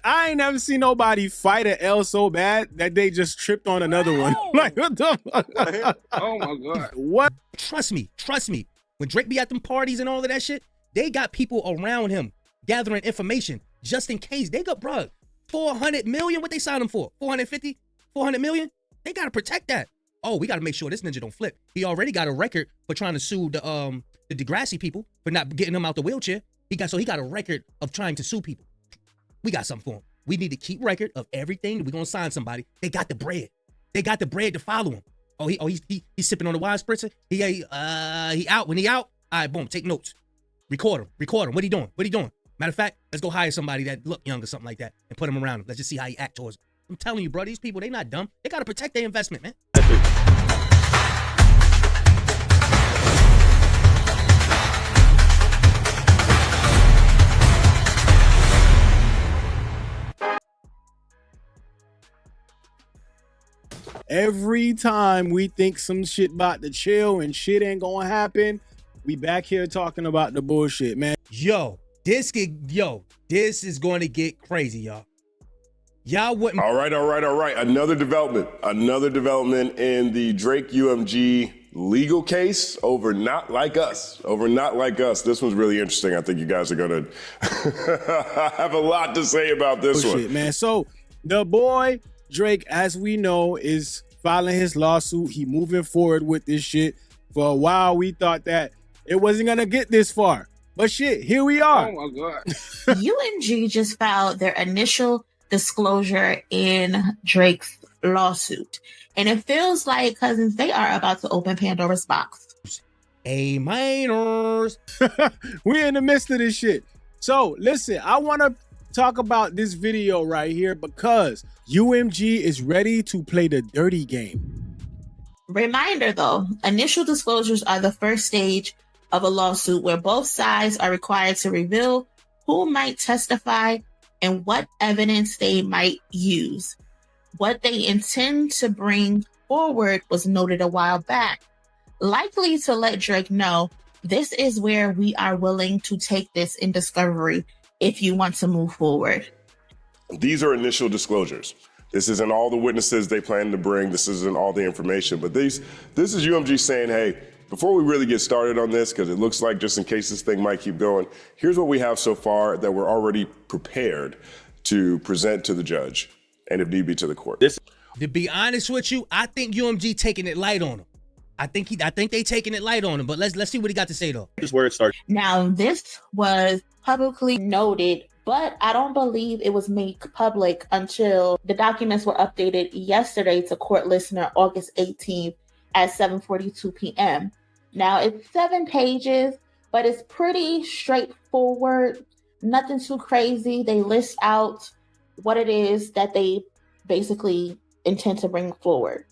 I ain't never seen nobody fight an L so bad that they just tripped on another one. Like, what the fuck? Oh my God. What? Trust me. When Drake be at them parties and all of that shit, they got people around him gathering information just in case. They got, bruh, 400 million, what they signed him for? 450? 400 million? They gotta protect that. Oh, we gotta make sure this ninja don't flip. He already got a record for trying to sue the Degrassi people for not getting him out the wheelchair. He got a record of trying to sue people. We got something for him. We need to keep record of everything. We're gonna sign somebody. They got the bread. They got the bread to follow him. He's sipping on the wine spritzer. He out. When he out, all right, boom, take notes. Record him. What he doing? Matter of fact, let's go hire somebody that look young or something like that and put him around him. Let's just see how he act towards him. I'm telling you, bro, these people, they not dumb. They gotta protect their investment, man. Every time we think some shit about to chill and shit ain't gonna happen, we back here talking about the bullshit, man. This is going to get crazy, y'all. Y'all wouldn't. All right. Another development in the Drake UMG legal case over Not Like Us. This one's really interesting. I think you guys are going to have a lot to say about this one. Man. So the boy Drake, as we know, is filing his lawsuit. He moving forward with this shit. For a while, we thought that it wasn't going to get this far. But shit, here we are. Oh my God. UMG just filed their initial disclosure in Drake's lawsuit. And it feels like, cousins, they are about to open Pandora's box. A-minors. We're in the midst of this shit. So listen, I want to talk about this video right here because UMG is ready to play the dirty game. Reminder though, initial disclosures are the first stage of a lawsuit where both sides are required to reveal who might testify and what evidence they might use. What they intend to bring forward was noted a while back, likely to let Drake know this is where we are willing to take this in discovery if you want to move forward. These are initial disclosures. This isn't all the witnesses they plan to bring. This isn't all the information. But this is UMG saying, hey, before we really get started on this, because it looks like just in case this thing might keep going, here's what we have so far that we're already prepared to present to the judge and if need be to the court. To be honest with you, I think UMG taking it light on him. I think they taking it light on him, but let's see what he got to say though. This is where it starts. Now, this was publicly noted, but I don't believe it was made public until the documents were updated yesterday to court listener August 18th at 7:42 p.m. Now, it's 7 pages, but it's pretty straightforward. Nothing too crazy. They list out what it is that they basically intend to bring forward.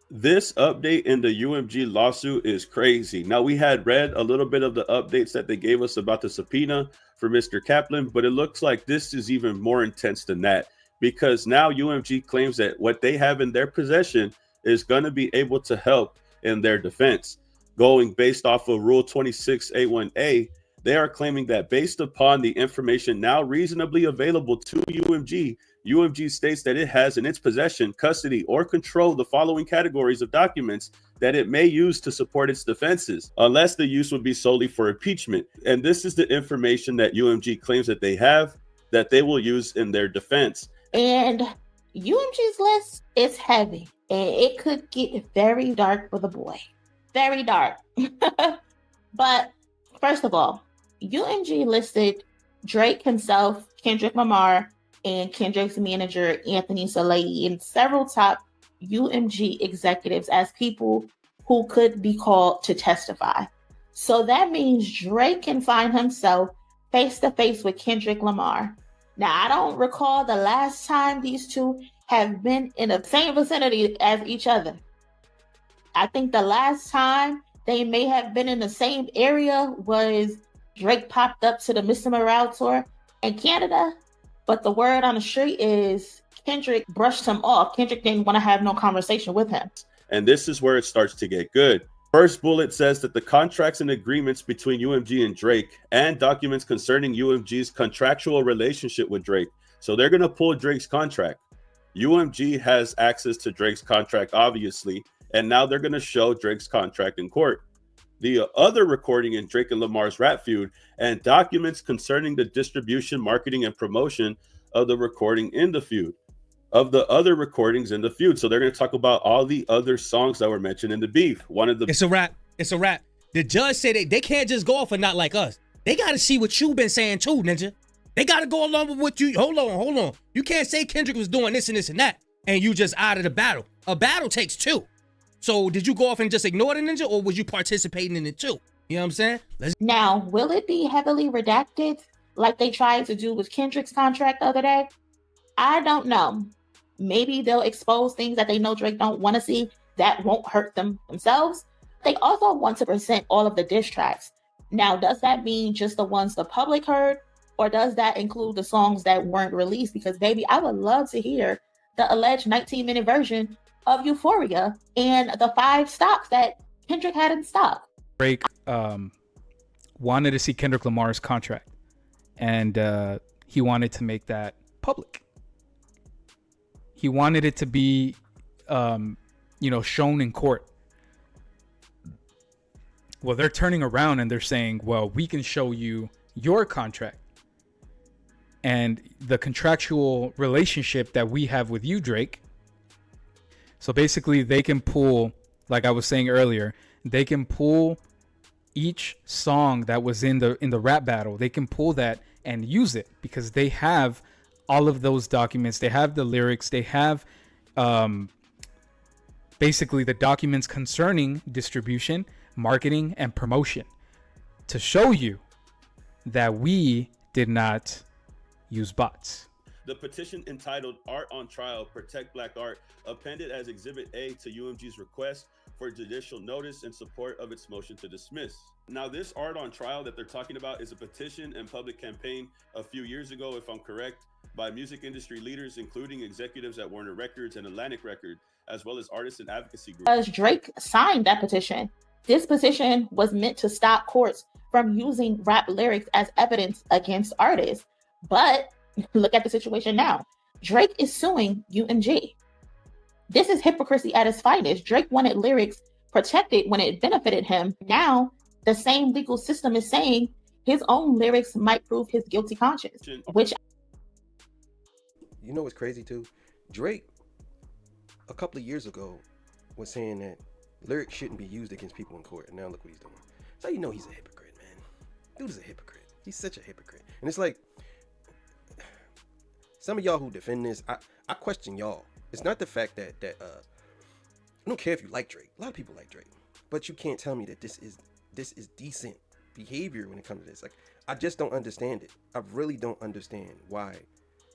This update in the UMG lawsuit is crazy. Now, we had read a little bit of the updates that they gave us about the subpoena for Mr. Kaplan, but it looks like this is even more intense than that, because now UMG claims that what they have in their possession is going to be able to help in their defense. Going based off of Rule 26A1A, they are claiming that based upon the information now reasonably available to UMG, UMG states that it has in its possession, custody, or control the following categories of documents that it may use to support its defenses, unless the use would be solely for impeachment. And this is the information that UMG claims that they have that they will use in their defense. And UMG's list is heavy, and it could get very dark for the boy. Very dark. But first of all, UMG listed Drake himself, Kendrick Lamar, and Kendrick's manager, Anthony Saleh, and several top UMG executives as people who could be called to testify. So that means Drake can find himself face to face with Kendrick Lamar. Now, I don't recall the last time these two have been in the same vicinity as each other. I think the last time they may have been in the same area was Drake popped up to the Mr. Morale tour in Canada. But the word on the street is Kendrick brushed him off. Kendrick didn't want to have no conversation with him. And this is where it starts to get good. First bullet says that the contracts and agreements between UMG and Drake and documents concerning UMG's contractual relationship with Drake So they're going to pull Drake's contract. UMG has access to Drake's contract, obviously, and now they're going to show Drake's contract in court. The other recording in Drake and Lamar's rap feud and documents concerning the distribution, marketing, and promotion of the recording in the feud, of the other recordings in the feud. So they're going to talk about all the other songs that were mentioned in the beef. It's a wrap. It's a wrap. The judge said they can't just go off and not like us. They got to see what you've been saying too, Ninja. They got to go along with what you... Hold on. You can't say Kendrick was doing this and this and that, and you just out of the battle. A battle takes two. So did you go off and just ignore the Ninja, or was you participating in it too? You know what I'm saying? Now, will it be heavily redacted like they tried to do with Kendrick's contract the other day? I don't know. Maybe they'll expose things that they know Drake don't want to see that won't hurt them themselves. They also want to present all of the diss tracks. Now, does that mean just the ones the public heard? Or does that include the songs that weren't released? Because, baby, I would love to hear the alleged 19-minute version of Euphoria and the 5 stocks that Kendrick had in stock. Drake wanted to see Kendrick Lamar's contract, and he wanted to make that public. He wanted it to be, shown in court. Well, they're turning around and they're saying, well, we can show you your contract and the contractual relationship that we have with you, Drake. So basically they can pull, like I was saying earlier, they can pull each song that was in the rap battle. They can pull that and use it because they have all of those documents. They have the lyrics. They have basically the documents concerning distribution, marketing, and promotion to show you that we did not use bots. The petition entitled Art on Trial, Protect Black Art, appended as Exhibit A to UMG's request for judicial notice in support of its motion to dismiss. Now, this Art on Trial that they're talking about is a petition and public campaign a few years ago, if I'm correct, by music industry leaders, including executives at Warner Records and Atlantic Records, as well as artists and advocacy groups. As Drake signed that petition, this petition was meant to stop courts from using rap lyrics as evidence against artists. But look at the situation now. Drake is suing UMG. This is hypocrisy at its finest. Drake wanted lyrics protected when it benefited him. Now, the same legal system is saying his own lyrics might prove his guilty conscience, which... You know what's crazy too? Drake, a couple of years ago, was saying that lyrics shouldn't be used against people in court. And now look what he's doing. So you know he's a hypocrite, man. Dude is a hypocrite. He's such a hypocrite. And it's like, some of y'all who defend this, I question y'all. It's not the fact that I don't care if you like Drake. A lot of people like Drake, but you can't tell me that this is decent behavior when it comes to this. Like, I just don't understand it. I really don't understand why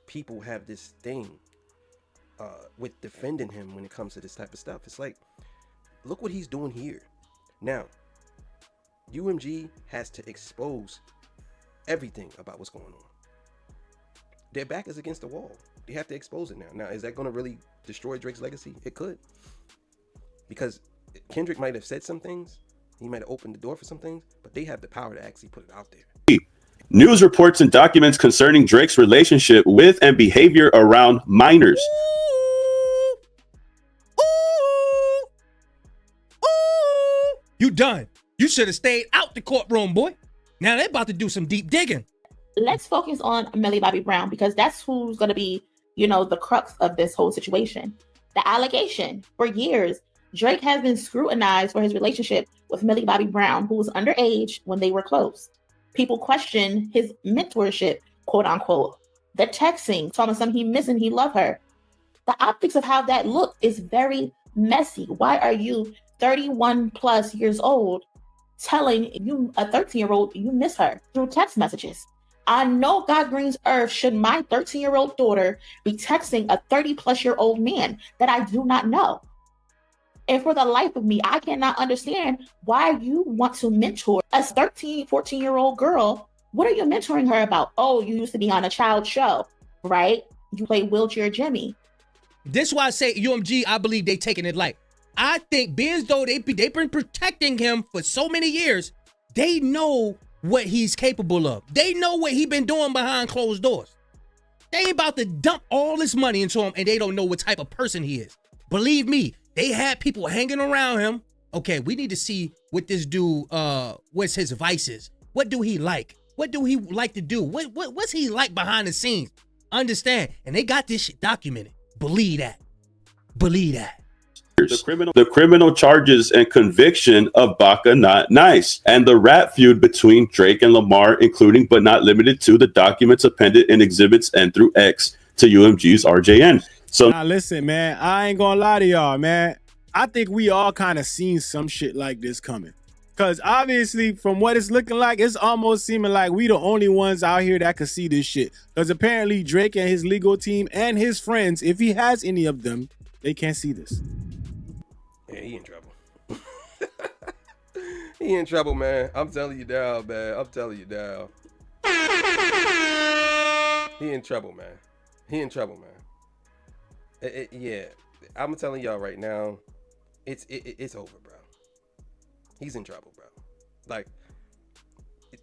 people have this thing with defending him when it comes to this type of stuff. It's like, look what he's doing here. Now, UMG has to expose everything about what's going on. Their back is against the wall. They have to expose it now. Now, is that going to really destroy Drake's legacy? It could. Because Kendrick might have said some things. He might have opened the door for some things. But they have the power to actually put it out there. News reports and documents concerning Drake's relationship with and behavior around minors. You done. You should have stayed out the courtroom, boy. Now they're about to do some deep digging. Let's focus on Millie Bobby Brown, because that's who's going to be, the crux of this whole situation. The allegation: for years, Drake has been scrutinized for his relationship with Millie Bobby Brown, who was underage when they were close. People question his mentorship, quote unquote. The texting, telling him he missing, he love her. The optics of how that looked is very messy. Why are you 31 plus years old telling you, a 13-year-old, you miss her through text messages? I know God green's earth should my 13-year-old daughter be texting a 30-plus-year-old man that I do not know. And for the life of me, I cannot understand why you want to mentor a 13, 14-year-old girl. What are you mentoring her about? Oh, you used to be on a child show, right? You play Wheelchair Jimmy. This is why I say UMG, I believe they taking it light. I think being as though they've been protecting him for so many years, they know what he's capable of. They know what he's been doing behind closed doors. They ain't about to dump all this money into him and they don't know what type of person he is. Believe me, they had people hanging around him. Okay, we need to see what this dude, what's his vices. What do he like? What do he like to do? What's he like behind the scenes? Understand? And they got this shit documented. Believe that. Believe that. The criminal charges and conviction of Baka Not Nice, and the rap feud between Drake and Lamar, including but not limited to the documents appended in exhibits N through X to UMG's RJN. So now listen, man, I ain't gonna lie to y'all, man. I think we all kind of seen some shit like this coming. Cause obviously from what it's looking like, it's almost seeming like we the only ones out here that could see this shit. Cause apparently Drake and his legal team and his friends, if he has any of them, they can't see this. Yeah, he in trouble. He in trouble, man. I'm telling you now, man. I'm telling you now. He in trouble, man. He in trouble, man. Yeah, I'm telling y'all right now, it's over, bro. He's in trouble, bro. Like,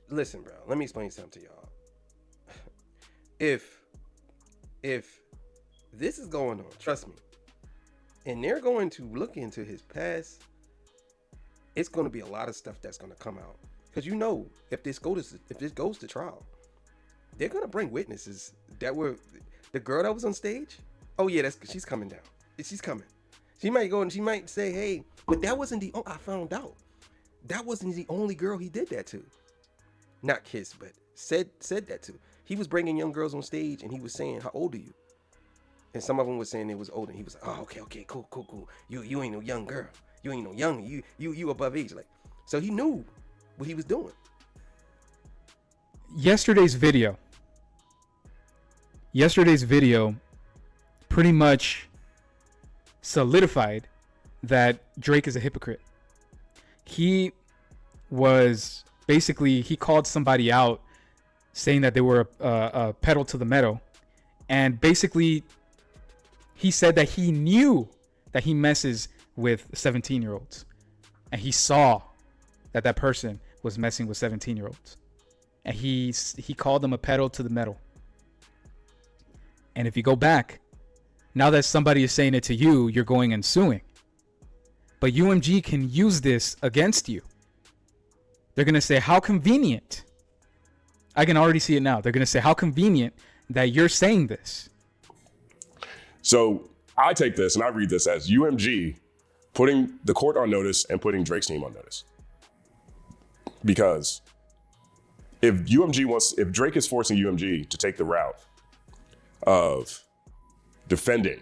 listen, bro. Let me explain something to y'all. If this is going on, trust me, and they're going to look into his past, it's going to be a lot of stuff that's going to come out. Because you know, if this goes to trial, they're going to bring witnesses that were the girl that was on stage. Oh yeah, she's coming down. She's coming. She might go and she might say, "Hey, but that wasn't the." I found out that wasn't the only girl he did that to. Not kiss, but said that to. He was bringing young girls on stage and he was saying, "How old are you?" And some of them were saying it was older. He was like, "Oh, okay, cool. You ain't no young girl. You ain't no young. You above age." Like, so he knew what he was doing. Yesterday's video pretty much solidified that Drake is a hypocrite. He called somebody out saying that they were a pedal to the metal, and basically he said that he knew that he messes with 17-year-olds, and he saw that person was messing with 17-year-olds, and he called them a pedal to the metal. And if you go back, now that somebody is saying it to you, you're going and suing. But UMG can use this against you. They're going to say, how convenient. I can already see it now. They're going to say, how convenient that you're saying this. So I take this and I read this as UMG putting the court on notice and putting Drake's name on notice. Because if Drake is forcing UMG to take the route of defending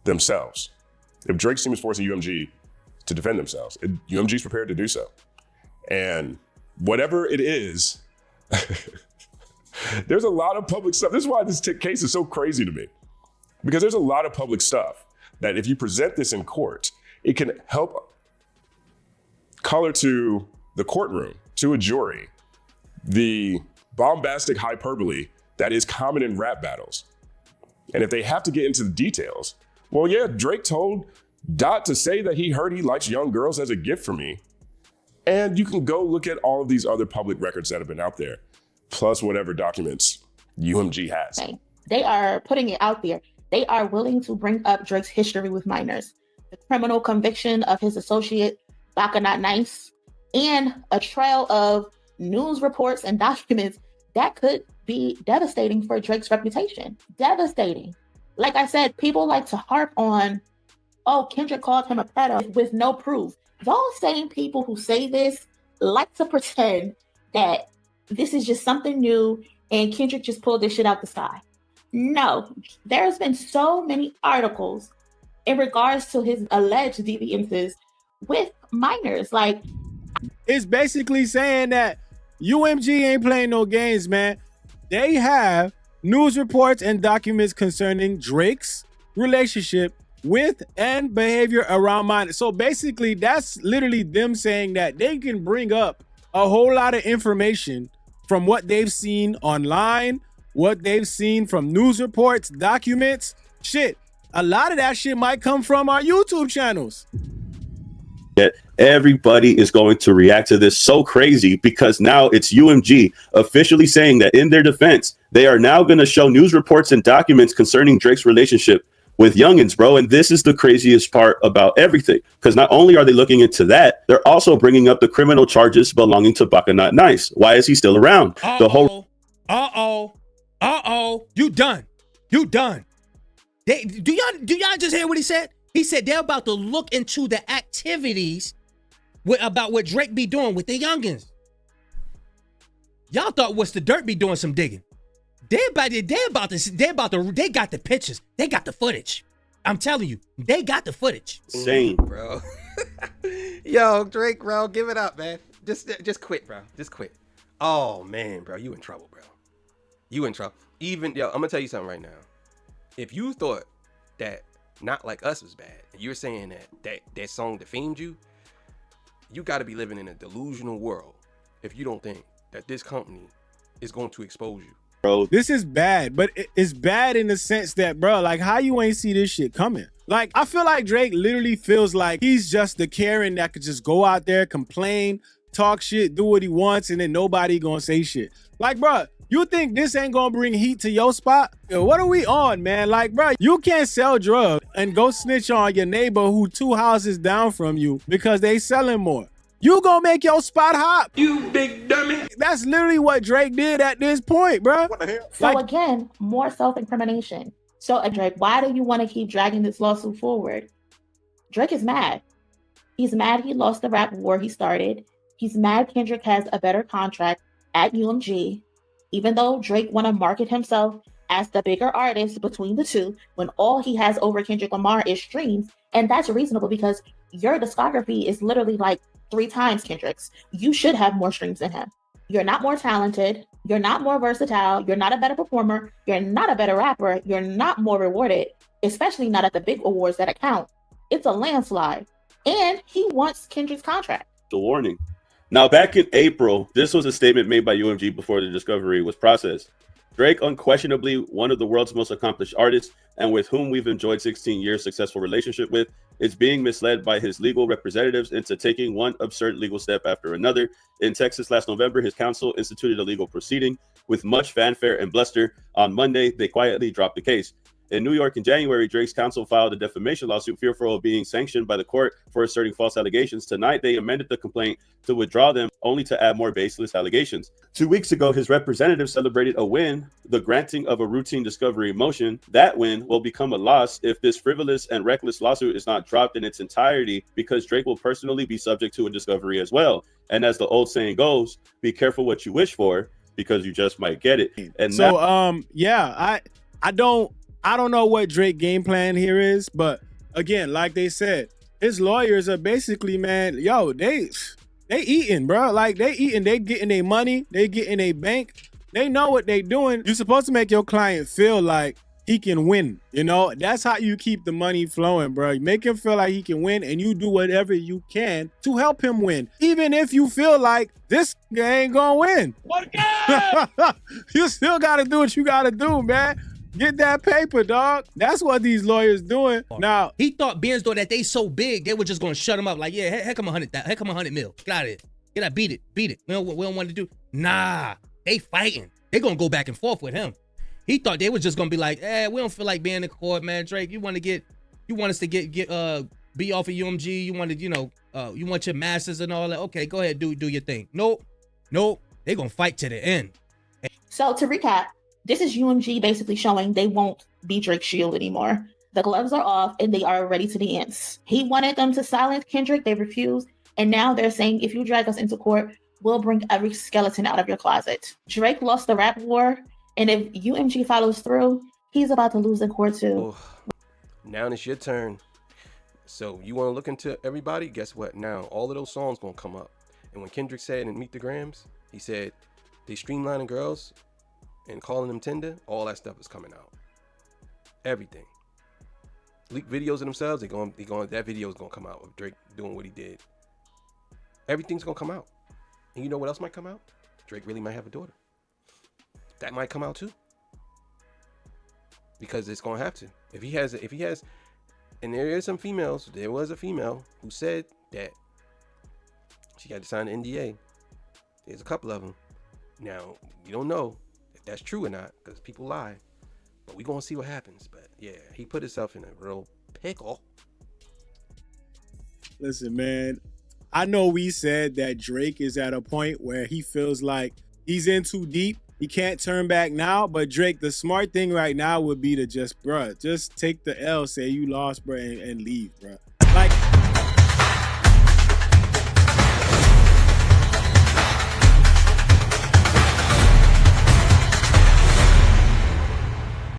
themselves, if Drake's team is forcing UMG to defend themselves, UMG is prepared to do so. And whatever it is, there's a lot of public stuff. This is why this case is so crazy to me, because there's a lot of public stuff that if you present this in court, it can help color to the courtroom, to a jury, the bombastic hyperbole that is common in rap battles. And if they have to get into the details, well, yeah, Drake told Dot to say that he heard he likes young girls as a gift for me. And you can go look at all of these other public records that have been out there, plus whatever documents UMG has. Okay. They are putting it out there. They are willing to bring up Drake's history with minors, the criminal conviction of his associate, Baka Not Nice, and a trail of news reports and documents that could be devastating for Drake's reputation. Devastating. Like I said, people like to harp on, oh, Kendrick called him a pedo with no proof. Those same people who say this like to pretend that this is just something new and Kendrick just pulled this shit out the sky. No, there's been so many articles in regards to his alleged deviances with minors. Like, it's basically saying that UMG ain't playing no games, man. They have news reports and documents concerning Drake's relationship with and behavior around minors. So basically, that's literally them saying that they can bring up a whole lot of information from what they've seen online, what they've seen from news reports, documents. Shit, a lot of that shit might come from our YouTube channels. Yet everybody is going to react to this so crazy because now it's UMG officially saying that in their defense, they are now going to show news reports and documents concerning Drake's relationship with youngins, bro. And this is the craziest part about everything, because not only are they looking into that, they're also bringing up the criminal charges belonging to Baka Not Nice. Why is he still around? The whole you done. Do y'all just hear what he said? He said they're about to look into the activities about what Drake be doing with the youngins. Y'all thought What's the Dirt be doing some digging. They got the pictures. They got the footage. I'm telling you, they got the footage. Insane, bro. Yo, Drake, bro, give it up, man. Just quit, bro. Just quit. Oh man, bro, you in trouble, bro. You in trouble. I'm gonna tell you something right now. If you thought that Not Like Us was bad, and you're saying that song defamed you, you got to be living in a delusional world if you don't think that this company is going to expose you. Bro, this is bad, but it's bad in the sense that, bro, like, how you ain't see this shit coming? Like, I feel like Drake literally feels like he's just the Karen that could just go out there, complain, talk shit, do what he wants, and then nobody gonna say shit. Like, bro, you think this ain't gonna bring heat to your spot? Yo, what are we on, man? Like, bro, you can't sell drugs and go snitch on your neighbor who 2 houses down from you because they selling more. You gonna make your spot hot? You big dummy. That's literally what Drake did at this point, bro. What the hell? So again, more self-incrimination. So Drake, why do you want to keep dragging this lawsuit forward? Drake is mad. He's mad he lost the rap war he started. He's mad Kendrick has a better contract at UMG, even though Drake want to market himself as the bigger artist between the two, when all he has over Kendrick Lamar is streams. And that's reasonable because your discography is literally like 3 times Kendrick's. You should have more streams than him. You're not more talented. You're not more versatile. You're not a better performer. You're not a better rapper. You're not more rewarded, especially not at the big awards that account. It's a landslide. And he wants Kendrick's contract. The warning. Now, back in April, this was a statement made by UMG before the discovery was processed. Drake, unquestionably one of the world's most accomplished artists and with whom we've enjoyed 16 years successful relationship with, is being misled by his legal representatives into taking one absurd legal step after another. In Texas last November, his counsel instituted a legal proceeding with much fanfare and bluster. On Monday, they quietly dropped the case. In New York in January, Drake's counsel filed a defamation lawsuit fearful of being sanctioned by the court for asserting false allegations. Tonight, they amended the complaint to withdraw them, only to add more baseless allegations. 2 weeks ago, his representative celebrated a win, the granting of a routine discovery motion. That win will become a loss if this frivolous and reckless lawsuit is not dropped in its entirety, because Drake will personally be subject to a discovery as well. And as the old saying goes, be careful what you wish for, because you just might get it. And so, I don't know what Drake game plan here is, but again, like they said, his lawyers are basically, man, yo, they eating, bro. Like, they eating, they getting their money, they getting their bank. They know what they doing. You're supposed to make your client feel like he can win. You know, that's how you keep the money flowing, bro. You make him feel like he can win, and you do whatever you can to help him win. Even if you feel like this guy ain't gonna win. You still gotta do what you gotta do, man. Get that paper, dog. That's what these lawyers doing. Now, he thought Benz thought that they so big they were just gonna shut him up. Like, yeah, heck come 100 mil. Get out of here. Get out, beat it. We don't want to do. Nah, they fighting. They gonna go back and forth with him. He thought they was just gonna be like, we don't feel like being in court, man. Drake, you want us to be off of UMG. You wanted, you want your masters and all that. Okay, go ahead, do your thing. Nope. They gonna fight to the end. So to recap, this is UMG basically showing they won't be Drake's shield anymore. The gloves are off and they are ready to dance. He wanted them to silence Kendrick. They refused. And now they're saying, if you drag us into court, we'll bring every skeleton out of your closet. Drake lost the rap war. And if UMG follows through, he's about to lose in court too. Now it's your turn. So you want to look into everybody? Guess what? Now all of those songs going to come up. And when Kendrick said in Meet the Grams, he said they streamlining girls and calling them tender, all that stuff is coming out. Everything. Leak videos of themselves, that video is gonna come out of Drake doing what he did. Everything's gonna come out. And you know what else might come out? Drake really might have a daughter. That might come out too. Because it's gonna have to. If he has, and there was a female who said that She had to sign an NDA. There's a couple of them. Now, you don't know if that's true or not because people lie. But we're going to see what happens. But yeah, he put himself in a real pickle. Listen, man, I know we said that Drake is at a point where he feels like he's in too deep. He can't turn back now. But Drake, the smart thing right now would be to just take the L, say you lost, bruh, and leave, bruh. Like,